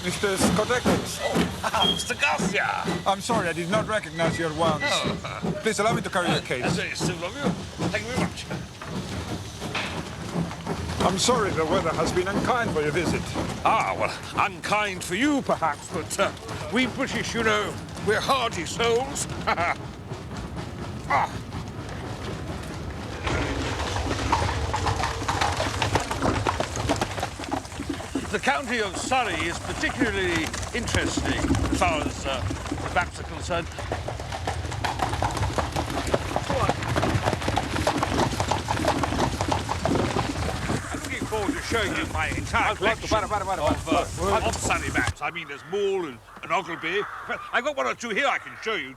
Mr. Scott Eccles. Oh, Mr. Garcia. I'm sorry, I did not recognize you at once. Oh. Please allow me to carry your case. That's very civil of you. Thank you very much. I'm sorry the weather has been unkind for your visit. Ah, well, unkind for you, perhaps, but we British, you know, we're hardy souls. Ah. The county of Surrey is particularly interesting as far as maps are concerned. I'm looking forward to showing you my entire collection of Surrey maps. I mean, there's Maul and Ogleby. I've got one or two here I can show you.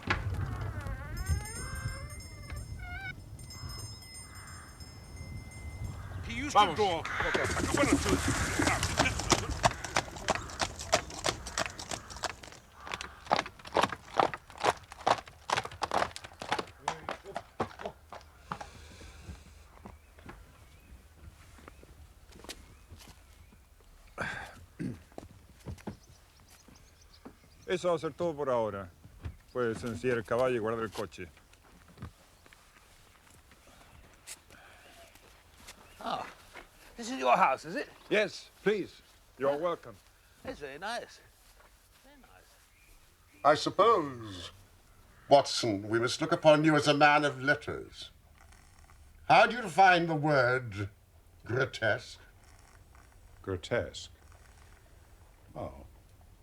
He used to draw. I've got one or two. Eso va a ser todo por ahora. Puedes ensillar el caballo y guardar el coche. Ah, this is your house, is it? Yes, please. You're welcome. It's very nice. Very nice. I suppose, Watson, we must look upon you as a man of letters. How do you define the word grotesque? Grotesque? Oh,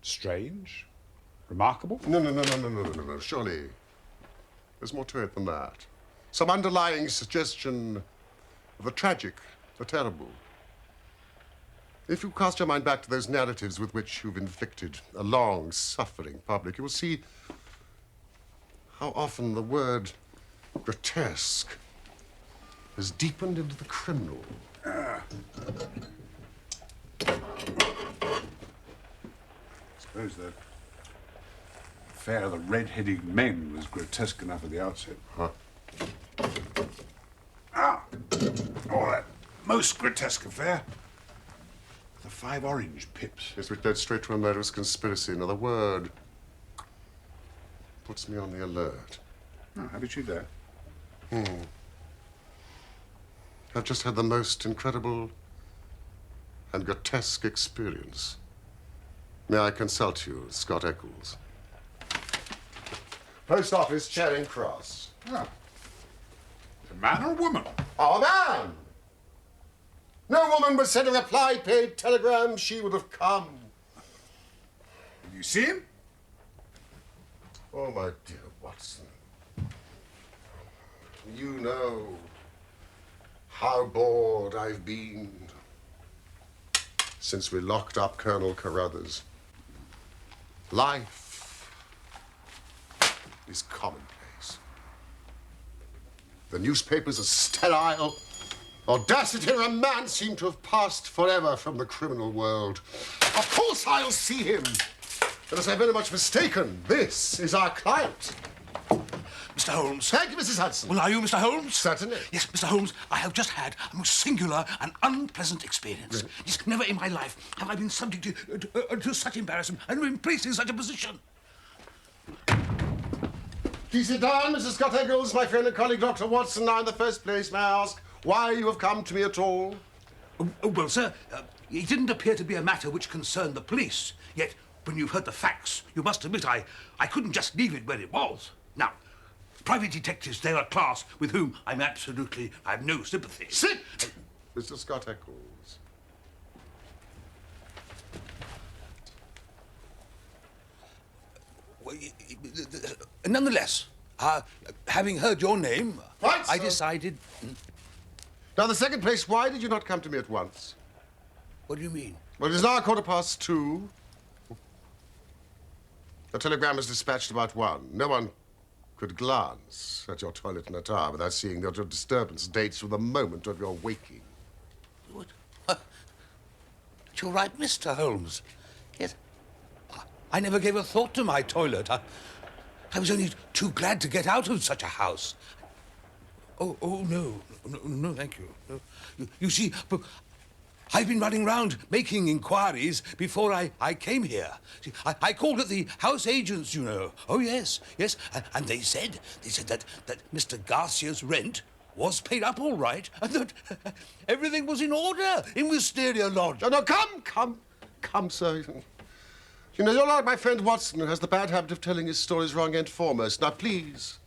strange? Remarkable? No. Surely, there's more to it than that. Some underlying suggestion of the tragic, the terrible. If you cast your mind back to those narratives with which you've inflicted a long, suffering public, you will see how often the word grotesque has deepened into the criminal. Suppose the affair of the red-headed men was grotesque enough at the outset. Huh? Ah! Oh, that most grotesque affair. The 5 orange pips. Yes, which led straight to a murderous conspiracy. Another word puts me on the alert. Oh, have you achieved that? I've just had the most incredible and grotesque experience. May I consult you, Scott Eccles? Post office, Charing Cross. Ah. A man or a woman? Oh, a man! No woman was sent a reply-paid telegram. She would have come. Did you see him? Oh, my dear Watson. You know How bored I've been since we locked up Colonel Carruthers. Life is commonplace. The newspapers are sterile. Audacity and romance seem to have passed forever from the criminal world. Of course I'll see him. Unless I'm very much mistaken, this is our client. Mr. Holmes. Thank you, Mrs. Hudson. Well, are you Mr. Holmes? Certainly. Yes, Mr. Holmes, I have just had a most singular and unpleasant experience. Really? Yes, never in my life have I been subject to such embarrassment and been placed in such a position. Please sit down, Mrs. Scott Eccles, my friend and colleague, Dr. Watson. Now, in the first place, may I ask why you have come to me at all? Well, sir, it didn't appear to be a matter which concerned the police. Yet, when you've heard the facts, you must admit I couldn't just leave it where it was. Now, private detectives, they're a class with whom I have no sympathy. Sit! Mr. Scott Eccles. Well, nonetheless, having heard your name, Right, I sir. decided... Now, in the second place, why did you not come to me at once? What do you mean? Well, it is now 2:15. A telegram was dispatched about 1. No one could glance at your toilet in a tower without seeing that your disturbance dates from the moment of your waking. What? You're right, Mr. Holmes. Yes. I never gave a thought to my toilet. I was only too glad to get out of such a house. Oh, no, thank you. No. You see, I've been running round making inquiries before I came here. See, I called at the house agents, you know. Oh, yes. And they said that Mr. Garcia's rent was paid up all right and that everything was in order in Wisteria Lodge. No, come, sir. You know, you're like my friend Watson, who has the bad habit of telling his stories wrong end foremost. Now, please,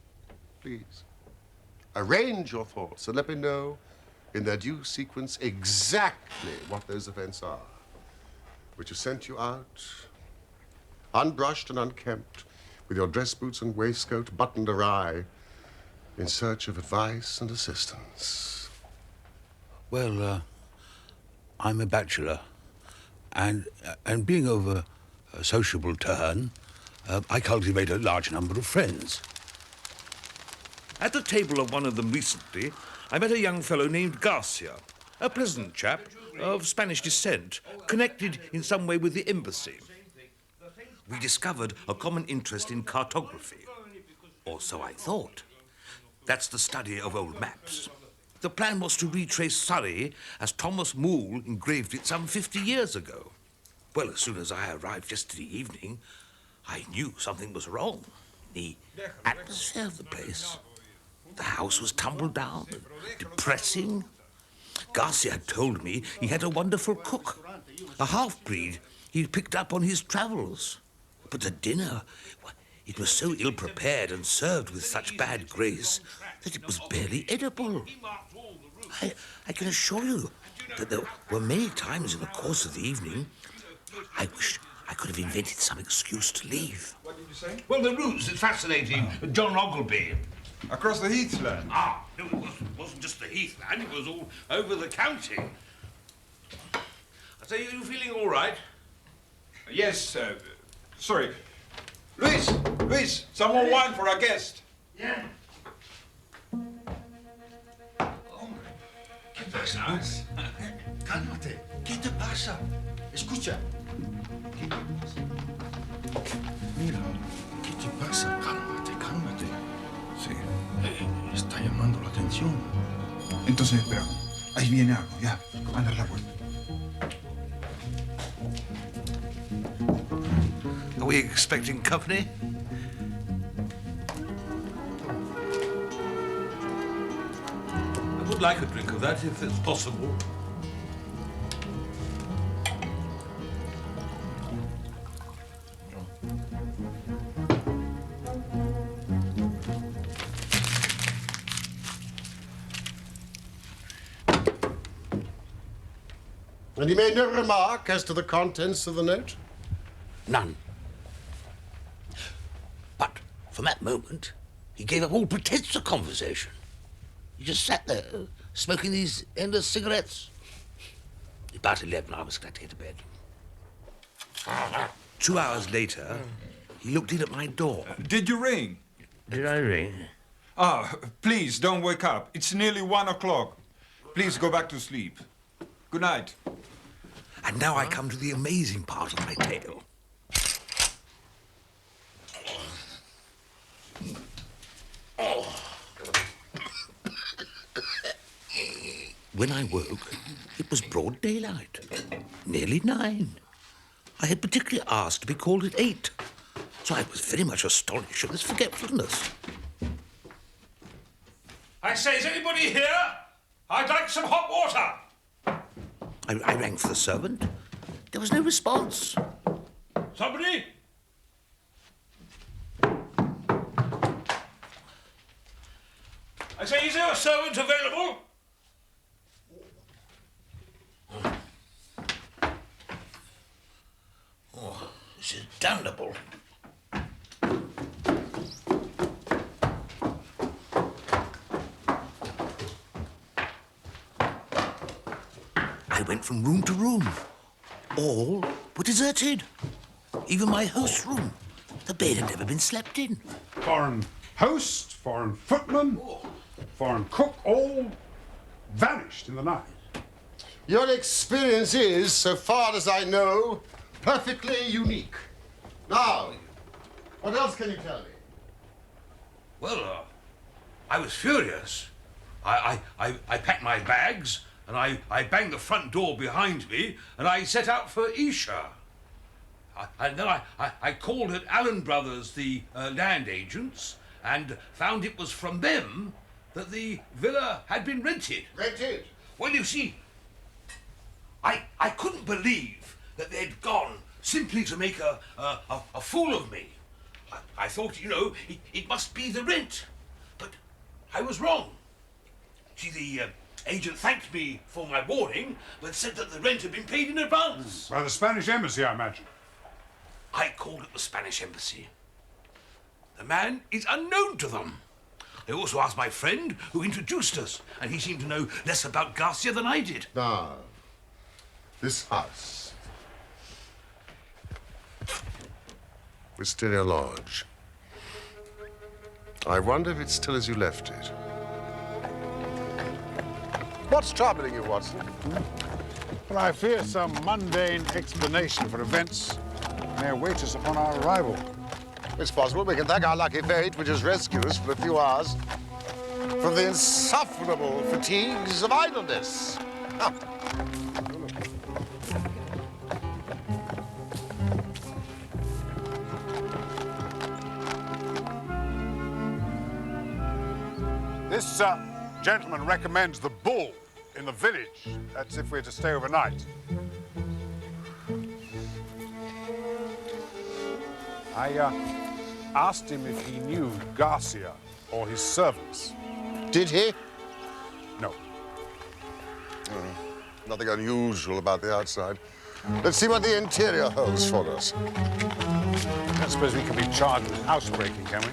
arrange your thoughts and let me know in their due sequence exactly what those events are, which have sent you out, unbrushed and unkempt, with your dress boots and waistcoat buttoned awry, in search of advice and assistance. Well, I'm a bachelor, and being of a sociable turn, I cultivate a large number of friends. At the table of one of them recently, I met a young fellow named Garcia, a pleasant chap of Spanish descent, connected in some way with the embassy. We discovered a common interest in cartography, or so I thought. That's the study of old maps. The plan was to retrace Surrey as Thomas Moole engraved it some 50 years ago. Well, as soon as I arrived yesterday evening, I knew something was wrong. The atmosphere of the place. The house was tumbled down, depressing. Garcia had told me he had a wonderful cook, a half-breed he'd picked up on his travels. But the dinner, well, it was so ill-prepared and served with such bad grace that it was barely edible. I can assure you that there were many times in the course of the evening I wished I could have invented some excuse to leave. What did you say? Well, the ruse is fascinating. John Ogilvy. Across the heathland. No, it wasn't just the heathland. It was all over the county. I say, are you feeling all right? Yes, sorry. Luis, some more wine for our guest. Yeah. Hombre, ¿qué pasa? Cálmate. ¿Qué te pasa? Escucha. ¿Qué te pasa? Mira, ¿qué te pasa? Cálmate. Sí. Está llamando la atención. Entonces, espera. Ahí viene algo, ya. Anda a la vuelta. Are we expecting company? I would like a drink of that, if it's possible. And he made no remark as to the contents of the note? None. But from that moment, he gave up all pretense of conversation. He just sat there, smoking these endless cigarettes. About 11, I was glad to get to bed. 2 hours later, he looked in at my door. Did you ring? Did I ring? Ah, please don't wake up. It's nearly 1 o'clock. Please go back to sleep. Good night. And now I come to the amazing part of my tale. When I woke, it was broad daylight, nearly 9. I had particularly asked to be called at 8, so I was very much astonished at this forgetfulness. I say, is anybody here? I'd like some hot water. I rang for the servant. There was no response. Somebody? I say, is there a servant available? Oh, this is damnable. I went from room to room. All were deserted. Even my host's room. The bed had never been slept in. Foreign host, foreign footman, foreign cook, all vanished in the night. Your experience is, so far as I know, perfectly unique. Now, what else can you tell me? Well, I was furious. I packed my bags and I banged the front door behind me and I set out for Isha. And then I called at Allen Brothers, the land agents, and found it was from them that the villa had been rented. Rented? Well, you see, I couldn't believe that they'd gone simply to make a fool of me. I thought, you know, it must be the rent. But I was wrong. See, the agent thanked me for my warning, but said that the rent had been paid in advance. By the Spanish embassy, I imagine. I called at the Spanish embassy. The man is unknown to them. They also asked my friend, who introduced us, and he seemed to know less about Garcia than I did. Now, this house. Wisteria Lodge. I wonder if it's still as you left it. What's troubling you, Watson? But I fear some mundane explanation for events may await us upon our arrival. It's possible we can thank our lucky fate, which has rescued us for a few hours from the insufferable fatigues of idleness. Ah. This gentleman recommends the Bull in the village. That's if we're to stay overnight. I asked him if he knew Garcia or his servants. Did he? No. Nothing unusual about the outside. Let's see what the interior holds for us. I don't suppose we can be charged with housebreaking, can we?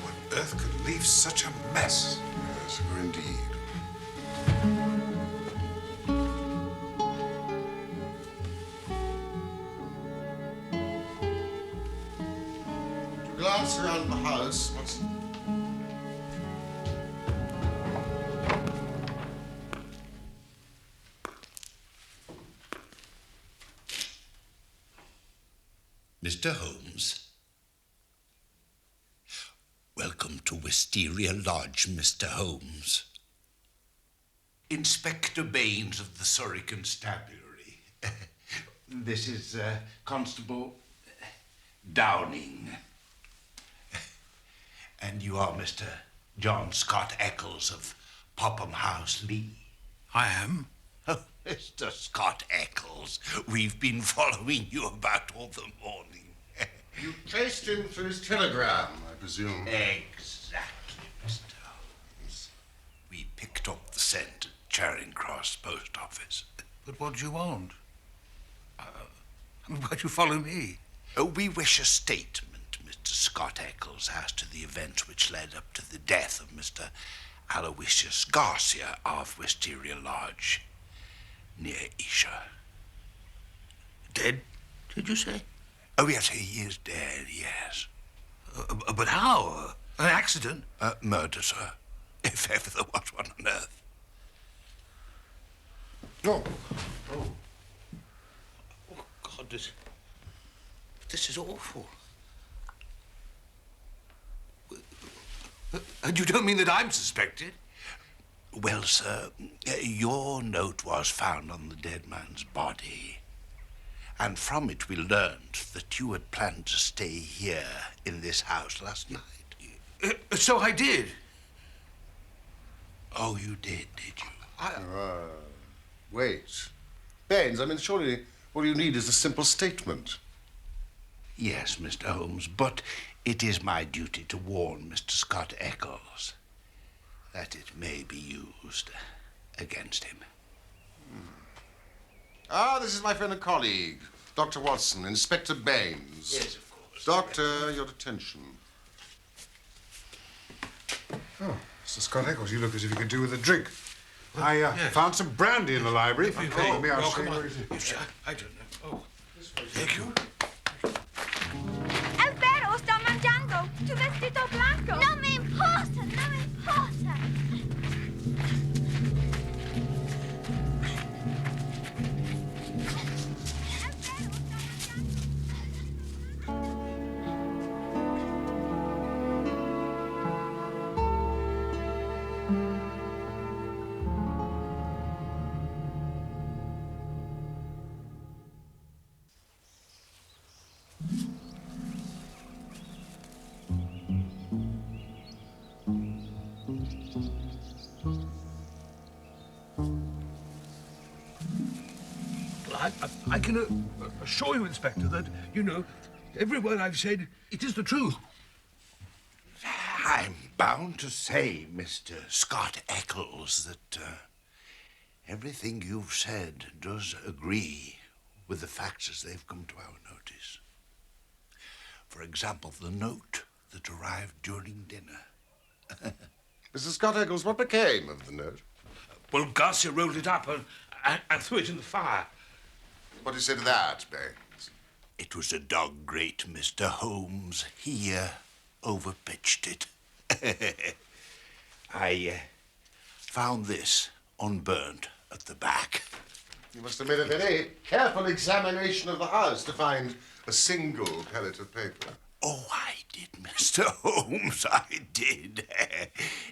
What earth could leave such a mess? Yes, indeed. Glance around the house. Mr. Holmes. Welcome to Wisteria Lodge, Mr. Holmes. Inspector Baines of the Surrey Constabulary. This is Constable Downing. And you are Mr. John Scott Eccles of Popham House, Lee. I am. Oh, Mr. Scott Eccles, we've been following you about all the morning. You traced him through his telegram, I presume. Exactly, Mr. Holmes. We picked up the scent at Charing Cross Post Office. But what do you want? why'd you follow me? We wish a statement, Mr. Scott Eccles, as to the events which led up to the death of Mr. Aloysius Garcia of Wisteria Lodge, near Isha. Dead, did you say? Oh, yes, he is dead, yes. But how? An accident? Murder, sir. If ever there was one on earth. Oh. Oh, God, this is awful. And you don't mean that I'm suspected? Well, sir, your note was found on the dead man's body. And from it we learned that you had planned to stay here in this house last night. So I did. Oh, you did you? Wait. Baines, I mean, surely all you need is a simple statement. Yes, Mr. Holmes, but it is my duty to warn Mr. Scott Eccles that it may be used against him. Ah, this is my friend and colleague, Dr. Watson, Inspector Baines. Yes, of course. Doctor, your attention. Oh, Mr. Scott Eccles, you look as if you could do with a drink. I found some brandy in the library. Follow me, I'll show you where it is. I don't know. Oh, thank you. El perro sta mangiando tu vestito blanco. Non mi importa, non mi importa. I can assure you, Inspector, that, you know, every word I've said, it is the truth. I'm bound to say, Mr. Scott Eccles, that everything you've said does agree with the facts as they've come to our notice. For example, the note that arrived during dinner. Mr. Scott Eccles, what became of the note? Well, Garcia rolled it up and threw it in the fire. What do you say to that, Baines? It was a dog grate, Mr. Holmes. He overpitched it. I found this unburnt at the back. You must have made a very careful examination of the house to find a single pellet of paper. Oh, I did, Mr. Holmes, I did.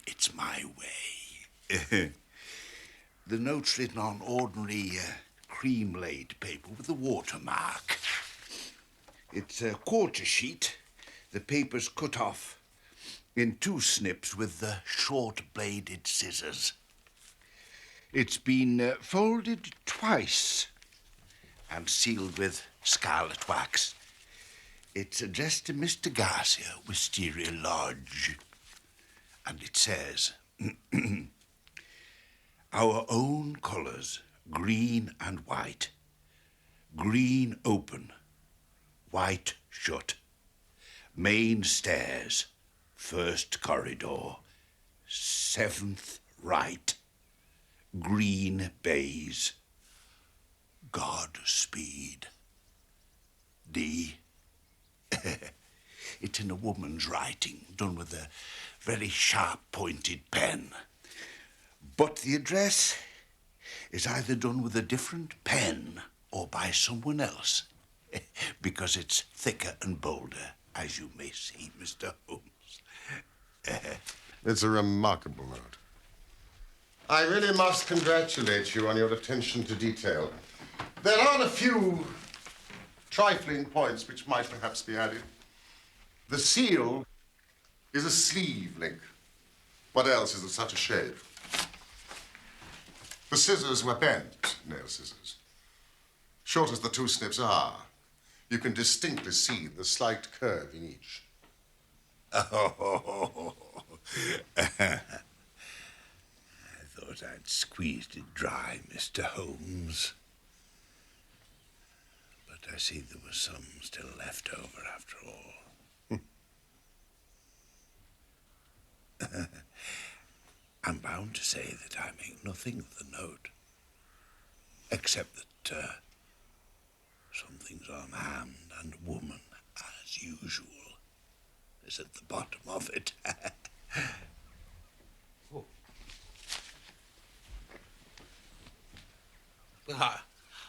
It's my way. The note's written on ordinary cream-laid paper with a watermark. It's a quarter sheet. The paper's cut off in 2 snips with the short-bladed scissors. It's been folded twice and sealed with scarlet wax. It's addressed to Mr. Garcia, Wisteria Lodge. And it says, our own colours, green and white. Green open, white shut. Main stairs, 1st corridor, 7th right. Green bays. Godspeed. D. It's in a woman's writing, done with a very sharp-pointed pen. But the address is either done with a different pen or by someone else, because it's thicker and bolder, as you may see, Mr. Holmes. It's a remarkable note. I really must congratulate you on your attention to detail. There are a few trifling points which might perhaps be added. The seal is a sleeve link. What else is in such a shape? The scissors were bent, nail scissors. Short as the 2 snips are, you can distinctly see the slight curve in each. Oh, I thought I'd squeezed it dry, Mr. Holmes. But But I see there was some still left over after all. I'm bound to say that I make nothing of the note, except that something's on hand and a woman, as usual, is at the bottom of it. Oh. Well,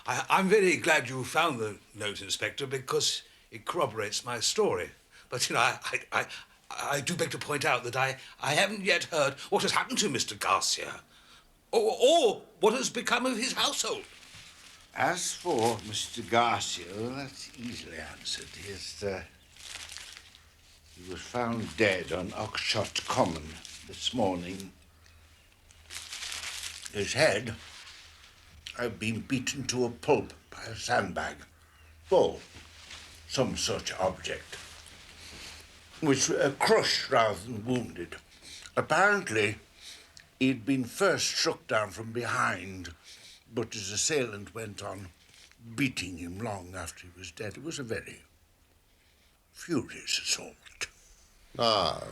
I'm very glad you found the note, Inspector, because it corroborates my story. But, you know, I do beg to point out that I haven't yet heard what has happened to Mr. Garcia, or what has become of his household. As for Mr. Garcia, well, that's easily answered. He was found dead on Oxshott Common this morning. His head had been beaten to a pulp by a sandbag, or some such object, which crushed rather than wounded. Apparently, he'd been first struck down from behind, but his assailant went on beating him long after he was dead. It was a very furious assault. Ah,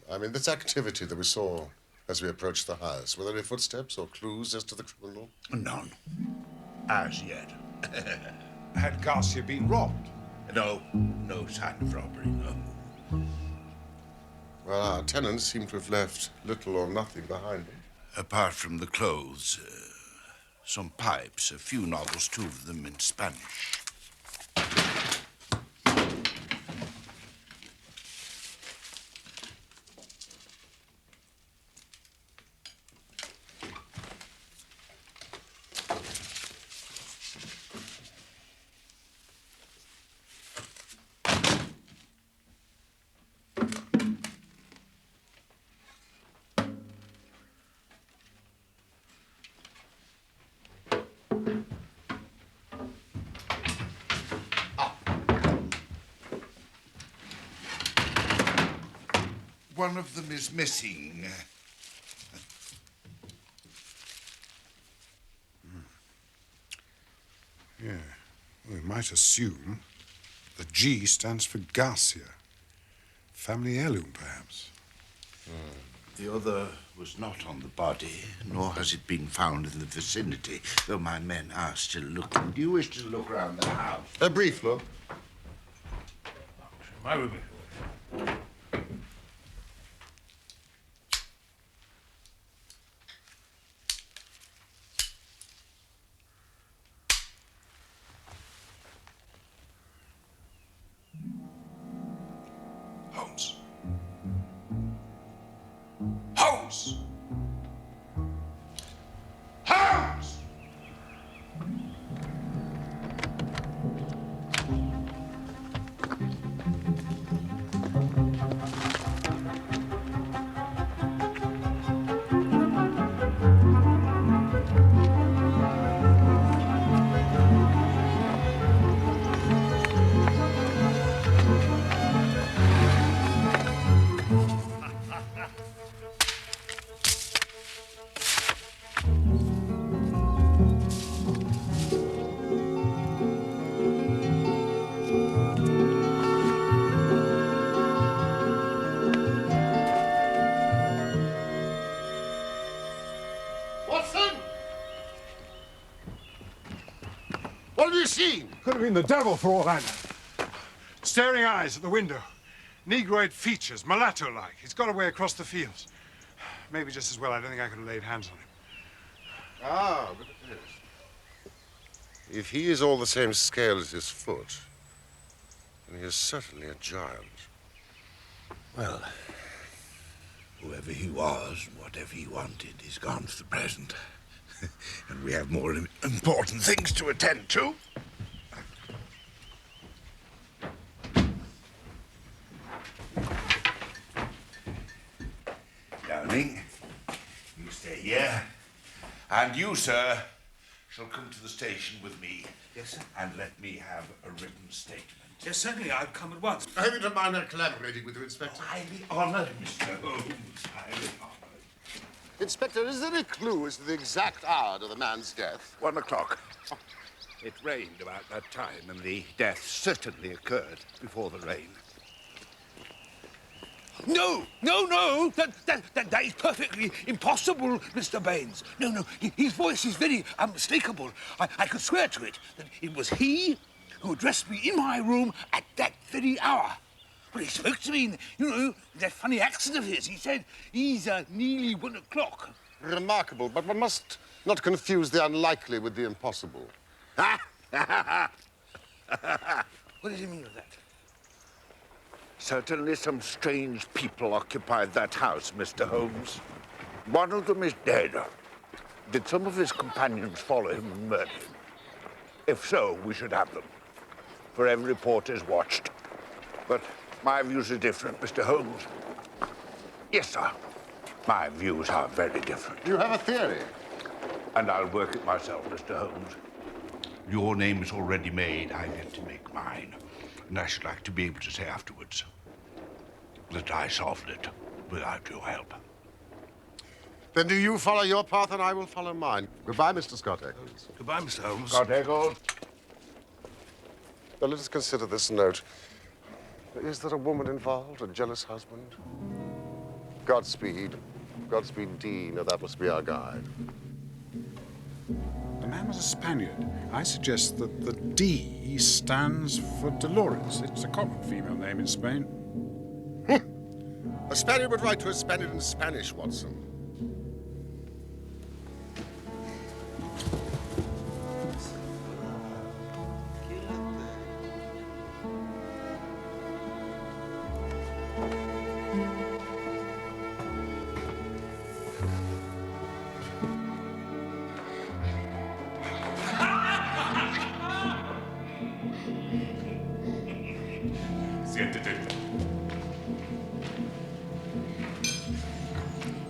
I mean, this activity that we saw as we approached the house, were there any footsteps or clues as to the criminal? None. As yet. Had Garcia been robbed? No sign of robbery, no. Well, our tenants seem to have left little or nothing behind them. Apart from the clothes, some pipes, a few novels, 2 of them in Spanish. One of them is missing. Yeah, we might assume the G stands for Garcia. Family heirloom, perhaps. The other was not on the body, nor has it been found in the vicinity, though my men are still looking. Do you wish to look around the house? A brief look. My room. Holmes. Holmes! Holmes! Watson! What have you seen? Could have been the devil for all I know. Staring eyes at the window. Negroid features, mulatto-like. He's got away across the fields. Maybe just as well. I don't think I could have laid hands on him. Ah, but it is. If he is all the same scale as his foot, then he is certainly a giant. Well, whoever he was, whatever he wanted, is gone for the present. And we have more important things to attend to. Downing, you stay here. And you, sir, shall come to the station with me. Yes, sir. And let me have a written statement. Yes, certainly. I'll come at once. I hope you don't mind our collaborating with you, Inspector. Highly honoured, Mr. Holmes. Highly honoured. Inspector, is there any clue as to the exact hour of the man's death? 1 o'clock. It rained about that time, and the death certainly occurred before the rain. No! That is perfectly impossible, Mr. Baines. No, his voice is very unmistakable. I could swear to it that it was he who addressed me in my room at that very hour. Well, he spoke to me in, that funny accent of his. He said, he's nearly 1 o'clock. Remarkable, but one must not confuse the unlikely with the impossible. What does he mean by that? Certainly some strange people occupied that house, Mr. Holmes. One of them is dead. Did some of his companions follow him and murder him? If so, we should have them. For every report is watched. But my views are different, Mr. Holmes. Yes, sir. My views are very different. You have a theory. And I'll work it myself, Mr. Holmes. Your name is already made. I've yet to make mine. And I should like to be able to say afterwards that I solved it without your help. Then do you follow your path and I will follow mine. Goodbye, Mr. Scott Eccles. Goodbye, Mr. Holmes. Scott Eccles. Now, let us consider this note. Is there a woman involved, a jealous husband? Godspeed. Godspeed, D. Now, that must be our guide. The man was a Spaniard. I suggest that the D stands for Dolores. It's a common female name in Spain. A Spaniard would write to a Spaniard in Spanish, Watson.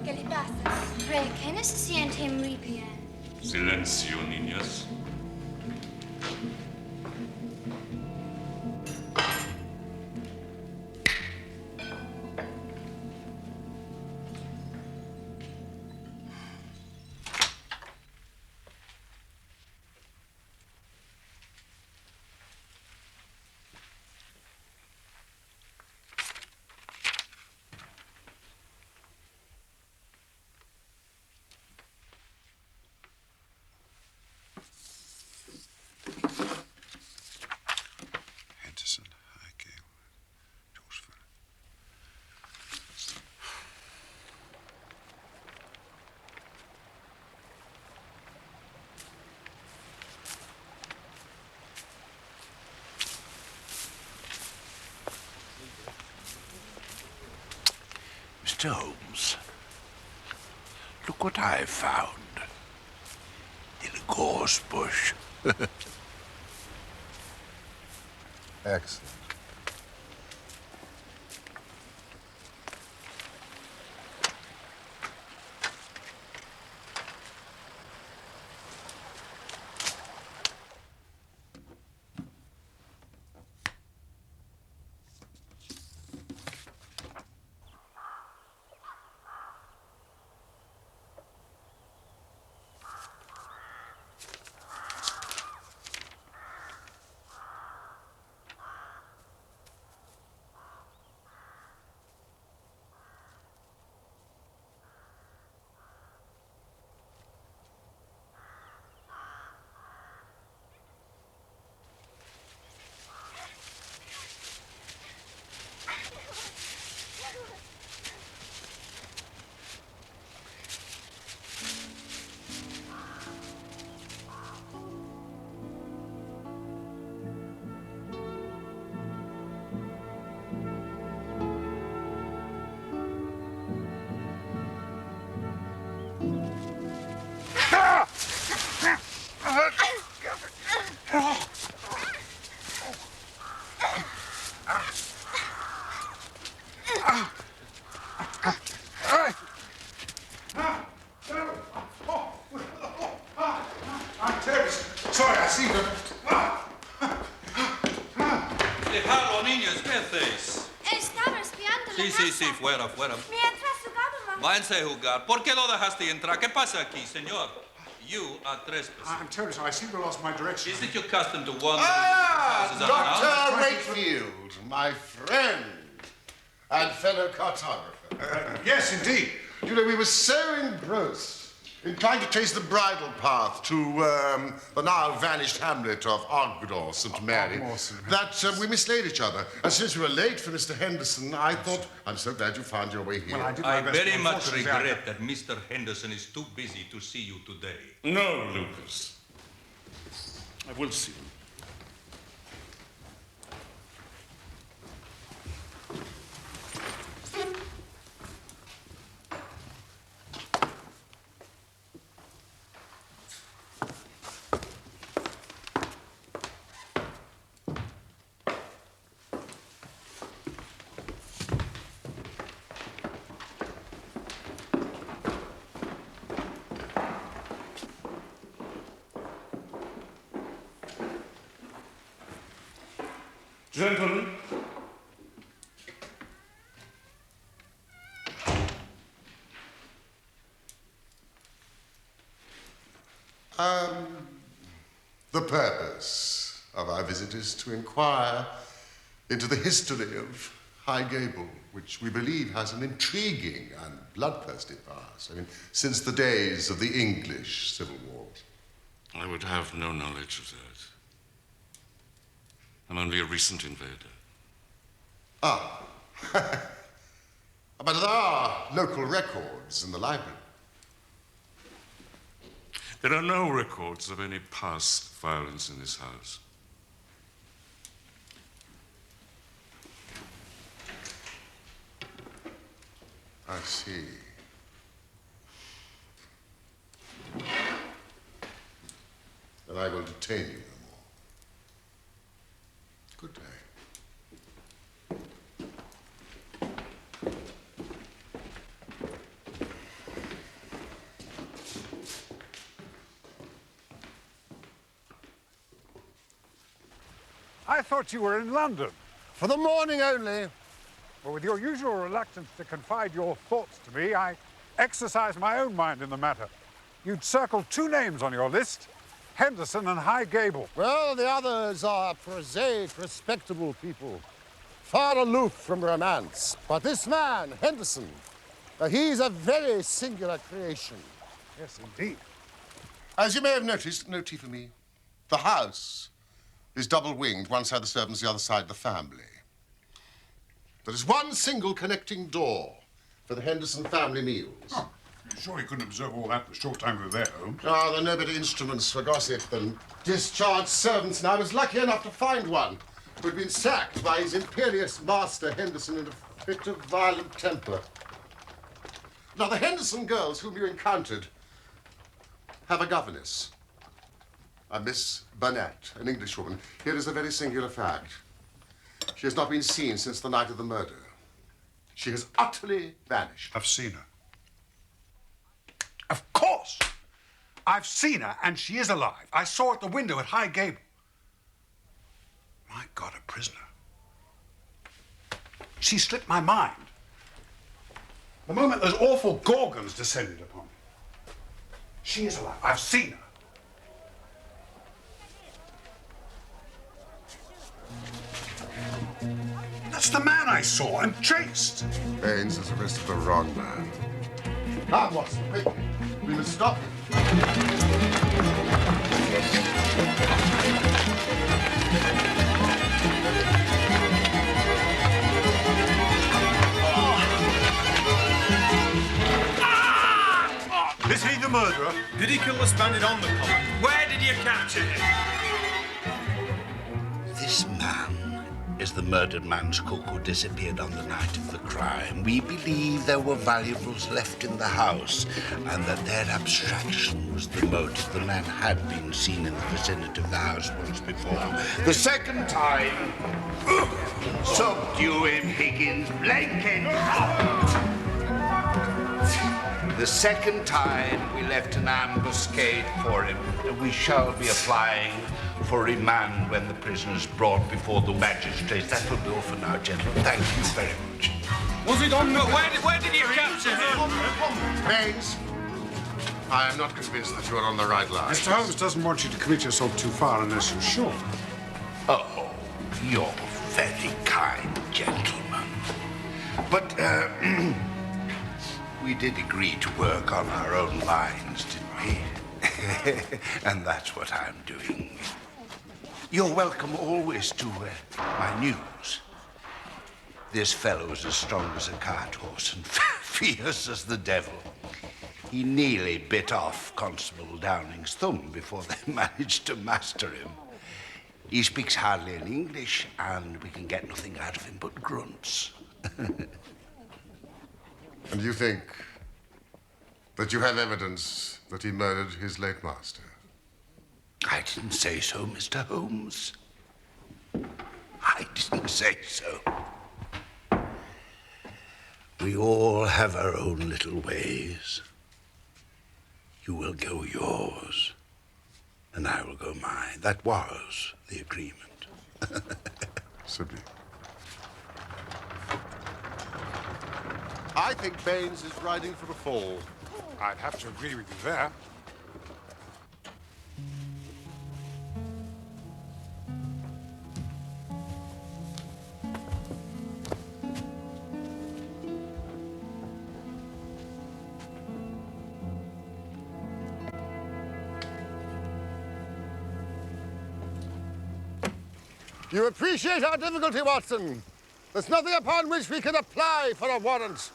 ¿Qué le pasa? Ray, ¿qué no se siente muy bien? Silencio, niñas. Henderson, Highgale, Georgeford. Mr. Holmes, look what I've found in a gorse bush. Excellent. Sorry, I see them. Dejadlo, niños, ¿qué hacéis? Estaba espiando la Sí, casa. fuera. Mientras jugábamos. Váyanse a jugar. ¿Por qué lo dejaste entrar? ¿Qué pasa aquí, señor? You are trespassing. I'm terribly sorry. I seem to have lost my direction. Is it your custom to wander Ah, into houses Dr. unannounced? Wakefield, my friend and fellow cartographer. Yes, indeed. You know, we were so engrossed in trying to trace the bridle path to the now vanished hamlet of Ardmore, St. Mary, that we mislaid each other. And since we were late for Mr. Henderson, I thought, I'm so glad you found your way here. Well, I did my I best, very but much unfortunately, regret that Mr. Henderson is too busy to see you today. No, Lucas. I will see him. Gentlemen. The purpose of our visit is to inquire into the history of High Gable, which we believe has an intriguing and bloodthirsty past. I mean, since the days of the English Civil Wars. I would have no knowledge of that. I'm only a recent invader. Ah. But there are local records in the library. There are no records of any past violence in this house. I see. Then I will detain you no more. Good day. I thought you were in London. For the morning only. Well, with your usual reluctance to confide your thoughts to me, I exercised my own mind in the matter. You'd circled two names on your list, Henderson and High Gable. Well, the others are prosaic, respectable people, far aloof from romance. But this man, Henderson, he's a very singular creation. Yes, indeed. As you may have noticed, no tea for me. The house is double-winged, one side the servants, the other side the family. There is one single connecting door for the Henderson family meals. Oh, you sure you couldn't observe all that in the short time we were there, Holmes? Ah, there are no better instruments for gossip than discharged servants, and I was lucky enough to find one who had been sacked by his imperious master, Henderson, in a fit of violent temper. Now, the Henderson girls whom you encountered have a governess, a Miss Burnett, an Englishwoman. Here is a very singular fact. She has not been seen since the night of the murder. She has utterly vanished. I've seen her. Of course! I've seen her, and she is alive. I saw her at the window at High Gable. My God, a prisoner. She slipped my mind. The moment those awful gorgons descended upon me. She is alive. I've seen her. That's the man I saw and chased. Baines has arrested the wrong man. Come, Watson, quickly. We must stop him. Is he the murderer? Did he kill the Spaniard on the common? Where did you capture him? This man is the murdered man's cook who disappeared on the night of the crime. We believe there were valuables left in the house and that their abstraction was the motive. The man had been seen in the vicinity of the house once before. The second time, subdue him, Higgins, blanket. The second time we left an ambuscade for him. We shall be applying for remand when the prisoner is brought before the magistrates. That will be all for now, gentlemen. Thank you very much. Was it on the... Where did you capture him? Baines, I am not convinced that you are on the right line. Mr. Holmes doesn't want you to commit yourself too far unless you're sure. Oh, you're very kind, gentlemen. But, we did agree to work on our own lines, didn't we? And that's what I'm doing. You're welcome always to my news. This fellow's as strong as a cart horse and fierce as the devil. He nearly bit off Constable Downing's thumb before they managed to master him. He speaks hardly any English, and we can get nothing out of him but grunts. And you think that you have evidence that he murdered his late master? I didn't say so, Mr. Holmes. I didn't say so. We all have our own little ways. You will go yours, and I will go mine. That was the agreement. Sibley. I think Baines is riding for the fall. I'd have to agree with you there. You appreciate our difficulty, Watson. There's nothing upon which we can apply for a warrant.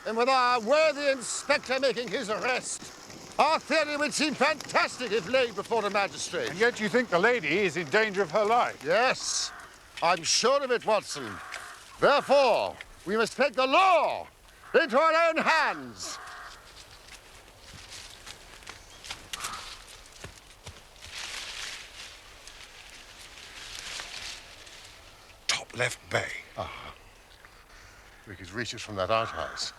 And with our worthy inspector making his arrest, our theory would seem fantastic if laid before a magistrate. And yet you think the lady is in danger of her life? Yes, I'm sure of it, Watson. Therefore, we must take the law into our own hands. Top left bay. Ah. We could reach it from that outhouse.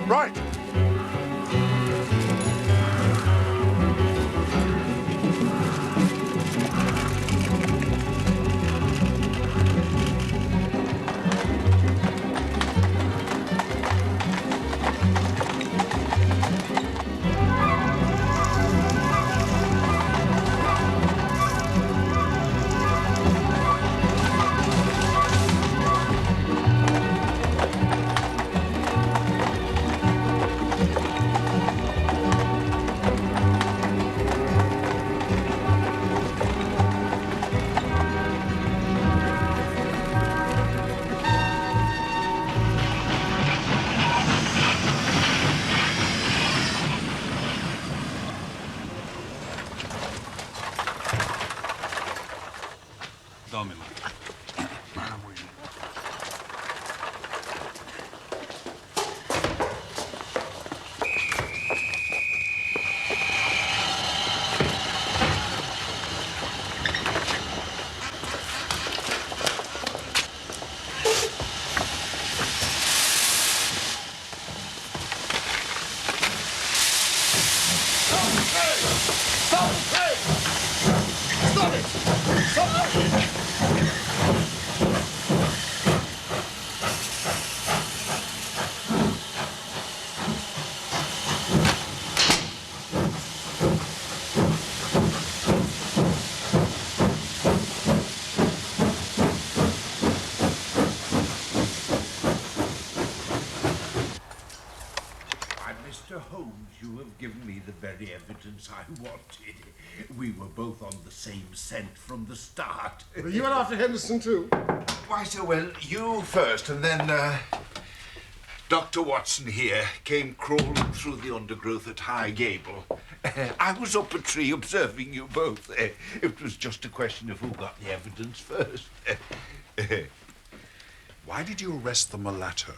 Right. Domino. evidence I wanted. We were both on the same scent from the start. You went after Henderson, too? Why so? Well, you first, and then Dr. Watson here came crawling through the undergrowth at High Gable. I was up a tree observing you both. It was just a question of who got the evidence first. Why did you arrest the mulatto?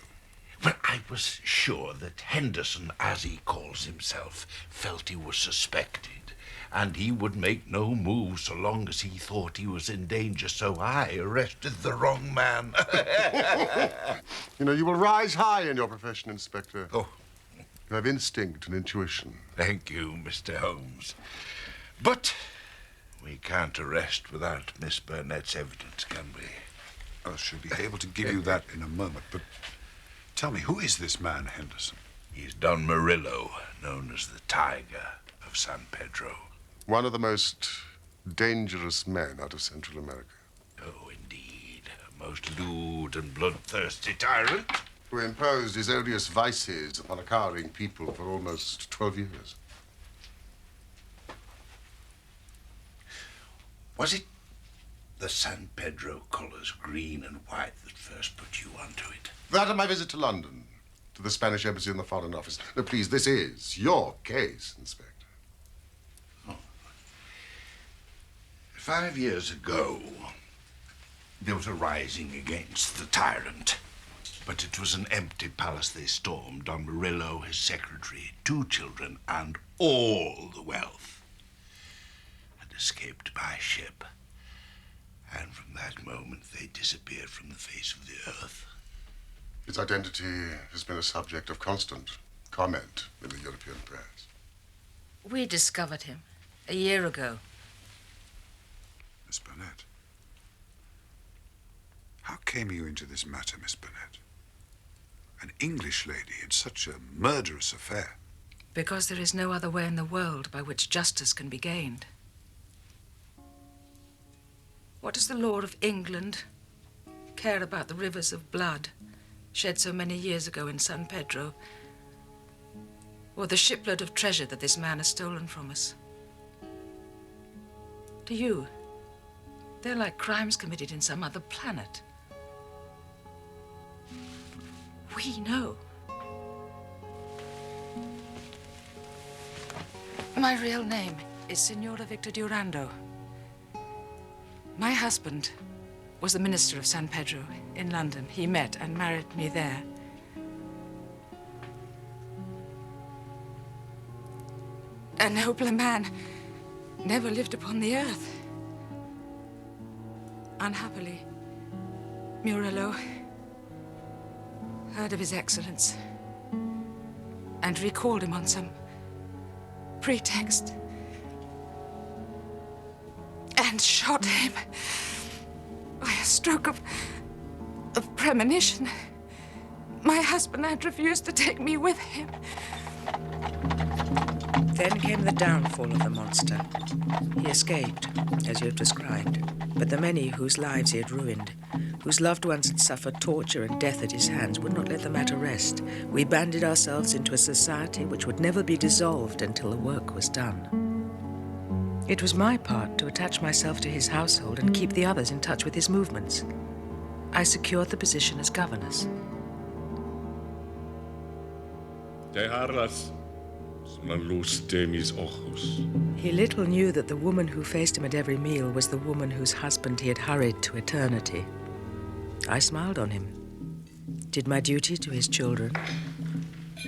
Well, I was sure that Henderson, as he calls himself, felt he was suspected, and he would make no move so long as he thought he was in danger, so I arrested the wrong man. You know, you will rise high in your profession, Inspector. Oh. You have instinct and intuition. Thank you, Mr. Holmes. But we can't arrest without Miss Burnett's evidence, can we? I shall be able to give you that in a moment, but tell me, who is this man, Henderson? He's Don Murillo, known as the Tiger of San Pedro. One of the most dangerous men out of Central America. Oh, indeed. A most lewd and bloodthirsty tyrant. Who imposed his odious vices upon a cowering people for almost 12 years. Was it the San Pedro colours, green and white, that first put you onto it? That and my visit to London, to the Spanish Embassy and the Foreign Office. No, please, this is your case, Inspector. Oh. 5 years ago, there was a rising against the tyrant. But it was an empty palace they stormed. Don Murillo, his secretary, 2 children, and all the wealth had escaped by ship. And from that moment, they disappeared from the face of the earth. His identity has been a subject of constant comment in the European press. We discovered him a year ago. Miss Burnett, how came you into this matter, Miss Burnett? An English lady in such a murderous affair. Because there is no other way in the world by which justice can be gained. What does the law of England care about the rivers of blood shed so many years ago in San Pedro, or the shipload of treasure that this man has stolen from us? To you, they're like crimes committed in some other planet. We know. My real name is Signora Victor Durando. My husband was the minister of San Pedro in London. He met and married me there. A nobler man never lived upon the earth. Unhappily, Murillo heard of his excellence and recalled him on some pretext and shot him by a stroke of premonition. My husband had refused to take me with him. Then came the downfall of the monster. He escaped, as you have described, but the many whose lives he had ruined, whose loved ones had suffered torture and death at his hands, would not let the matter rest. We banded ourselves into a society which would never be dissolved until the work was done. It was my part to attach myself to his household and keep the others in touch with his movements. I secured the position as governess. He little knew that the woman who faced him at every meal was the woman whose husband he had hurried to eternity. I smiled on him, did my duty to his children,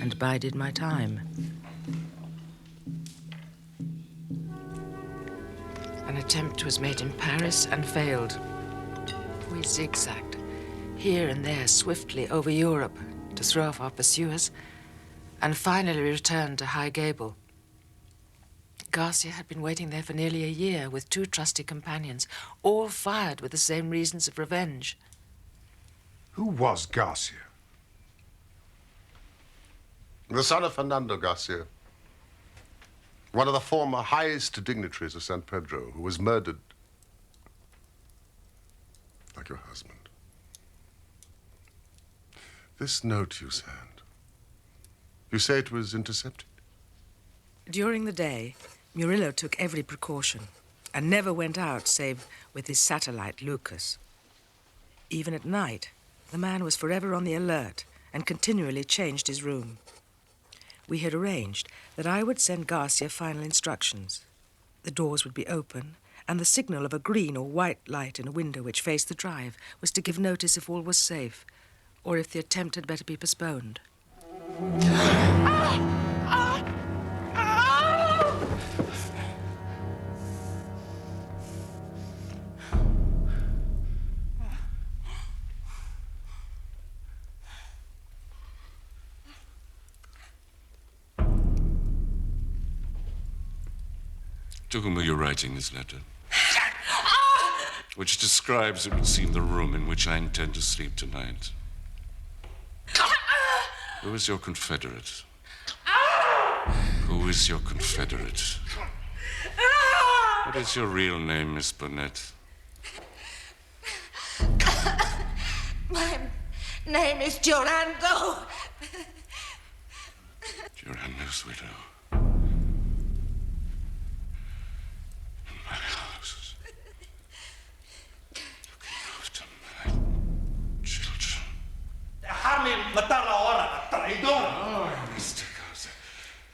and bided my time. An attempt was made in Paris and failed. We zigzagged here and there swiftly over Europe to throw off our pursuers, and finally returned to High Gable. Garcia had been waiting there for nearly a year with 2 trusty companions, all fired with the same reasons of revenge. Who was Garcia? The son of Fernando Garcia, one of the former highest dignitaries of San Pedro, who was murdered like your husband. This note you sent, you say it was intercepted? During the day, Murillo took every precaution and never went out save with his satellite, Lucas. Even at night, the man was forever on the alert and continually changed his room. We had arranged that I would send Garcia final instructions. The doors would be open, and the signal of a green or white light in a window which faced the drive was to give notice if all was safe, or if the attempt had better be postponed. To whom are you writing this letter? Which describes, it would seem, the room in which I intend to sleep tonight. Who is your confederate? Who is your confederate? What is your real name, Miss Burnett? My name is Giorando. Giorando's widow. My house. Looking after my children. Déjame matarla ahora, traidor. Oh, Mr. Garza,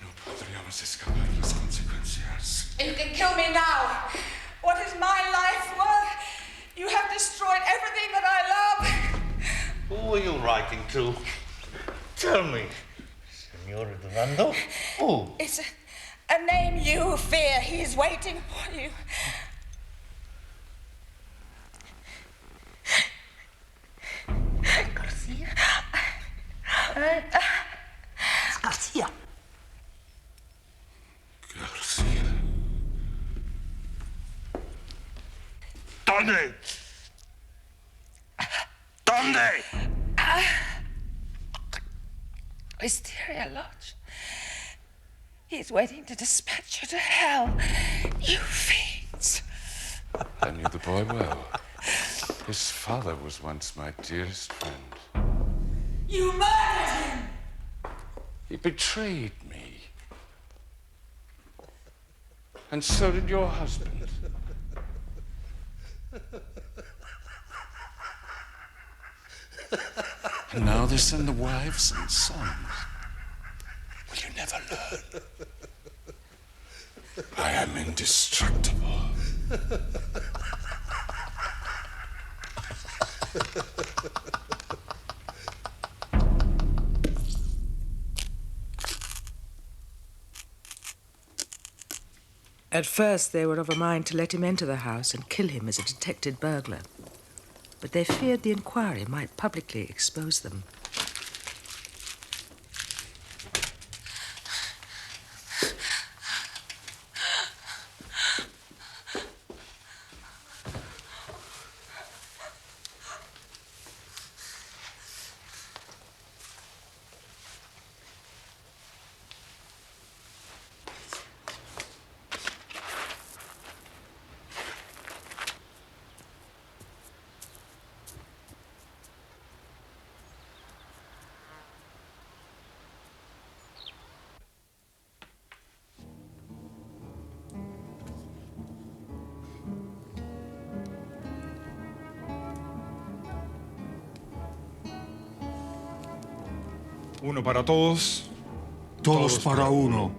no podríamos escapar las consecuencias. You can kill me now. What is my life worth? You have destroyed everything that I love. Who are you writing to? Tell me, Senora Durando. Who? It's a name you fear. He's waiting for you. Garcia? It's Garcia. Garcia. ¿Dónde? ¿Dónde? Wisteria Lodge. He's waiting to dispatch you to hell. You fiends. I knew the boy well. His father was once my dearest friend. You murdered him. He betrayed me. And so did your husband. And now they send the wives and sons. Will you never learn? I am indestructible. At first, they were of a mind to let him enter the house and kill him as a detected burglar. But they feared the inquiry might publicly expose them. Uno para todos. Todos para uno.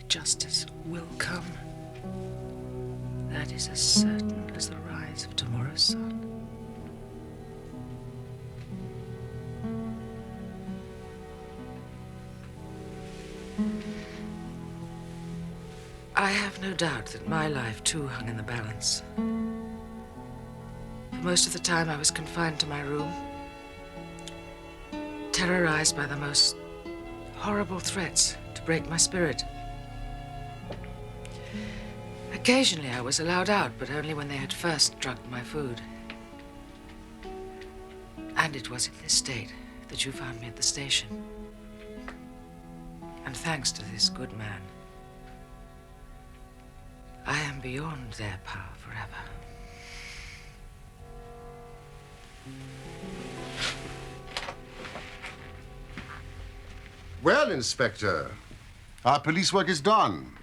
justice will come. That is as certain as the rise of tomorrow's sun. I have no doubt that my life, too, hung in the balance. For most of the time, I was confined to my room, terrorized by the most horrible threats to break my spirit. Occasionally, I was allowed out, but only when they had first drugged my food. And it was in this state that you found me at the station. And thanks to this good man, I am beyond their power forever. Well, Inspector, our police work is done,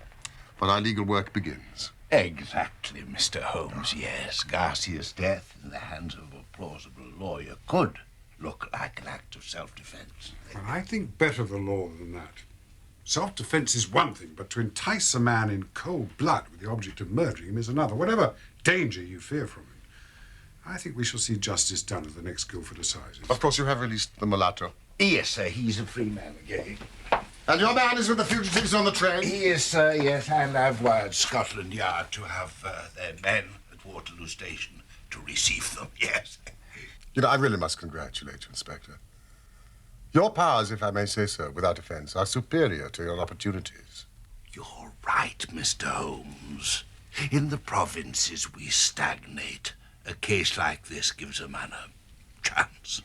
but our legal work begins. Exactly, Mr. Holmes, yes. Garcia's death in the hands of a plausible lawyer could look like an act of self-defense. Well, I think better the law than that. Self-defense is one thing, but to entice a man in cold blood with the object of murdering him is another, whatever danger you fear from him. I think we shall see justice done at the next Guildford Assizes. Of course, you have released the mulatto. Yes, sir, he's a free man again. And your man is with the fugitives on the train? He is, sir, yes, and I've wired Scotland Yard to have their men at Waterloo Station to receive them, yes. You know, I really must congratulate you, Inspector. Your powers, if I may say so, without offense, are superior to your opportunities. You're right, Mr. Holmes. In the provinces, we stagnate. A case like this gives a man a chance.